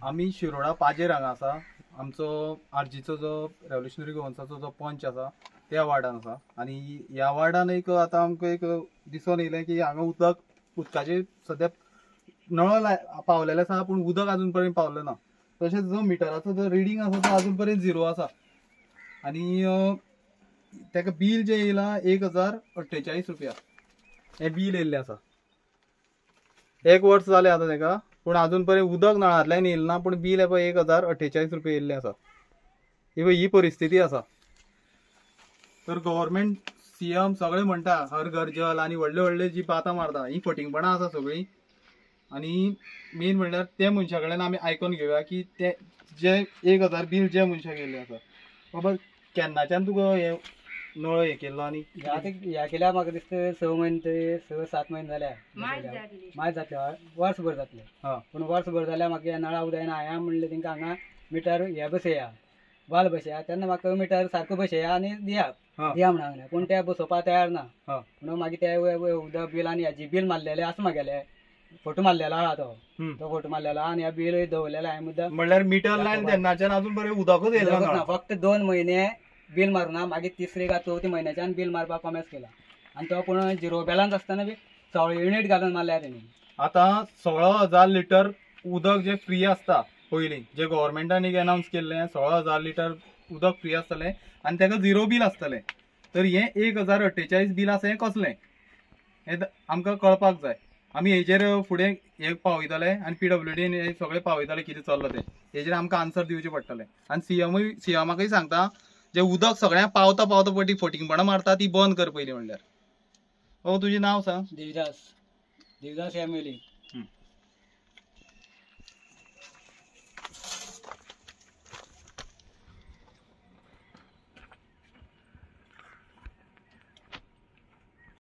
आमी शिरोडा पाजेर हांगा आसा. आमचो आरजीचो जो रेव्होल्युशनरी गोवन्साचो जो पंच आसा त्या वार्डान आसा. आनी ह्या वार्डान एक आतां आमकां एक दिसून येयलें की हांगा उदकाचे सद्या नळ पावलेले आसा पूण उदक अजून पर्यंत पावलें ना. तशेंच जो मिटराचो जो रिडींग आसा तो अजून पर्यंत झिरो आसा. आनी तेका बील जें येयलां 1048 रुपया हें बील येयल्लें आसा. 1 वर्स जालें आतां तेका, पूण अजून पर्यंत उदक नळांतल्यान येयलें ना, पूण बील पळय 1048 रुपया येयल्लें आसा. ही परिस्थिती आसा. तर गव्हर्मेंट सीएम सगळे म्हणटा हर घर जल आनी व्हडले व्हडले जी बातां मारता ही फटिंगपणां आसा सगळीं. आनी मेन म्हणल्यार ते मनशा कडल्यान आमी आयकून घेवया की ते जे 1000 बील जे मनशाक येयल्लें आसा बाबा केन्नाच्यान तुका हे नळ हे केल्लो आनी ह्या केल्यार म्हाका दिसता 6 म्हयने 6-7 म्हयने जाल्या मायज जातले वर्सभर जातले. पूण वर्सभर जाल्यार म्हाका नळा उदक येना. हांवें म्हणलें तेंकां हांगा मिटर हे बसया वाल बसया तेन्ना म्हाका मिटर सारको बसया आनी दिया म्हणून हांवें. पूण ते बसोवपाक तयार ना. म्हणून मागीर ते उदक बील आनी हेजी बील मारलेले आसा म्हागेले. फोटो मारलेलो आहा तो फोटो मारलेलो आनी ह्या बील दवरलेलो हांवें मुद्दम. म्हणल्यार मिटर लायन तेन्नाच्यान अजून पर्यंत उदकूच येयलें ना. फक्त 2 म्हयने बील मारुना. मागीर 3रे का 4थ्या म्हयन्याच्यान बील मारपाक कॉमेस केला. आनी तो पूण झिरो बॅलन्स आसतना बी 16 युनिट घालून मारल्या तेणी. आतां 16,000 लिटर उदक जे फ्री आसता पयलीं जे गव्हर्मेंटान एक अनाउन्स केल्लें 16,000 लिटर उदक फ्री आसतलें आनी तेका झिरो बील आसतलें. तर हें 1048 बील आसा हें कसलें हें आमकां कळपाक जाय. आमी हेजेर फुडें हे पावयतले आनी PWDन हे सगळें पावयतले कितें चल्लां तें. हेजेर आमकां आन्सर दिवचें पडटलें. आनी सीएमाकय सांगता जे उदक सगळ्यांक पावता पावता पटी फटिंगपणां मारता ती बंद कर पयलीं म्हणल्यार. तुजें नांव सांग. देविदास एमएलए.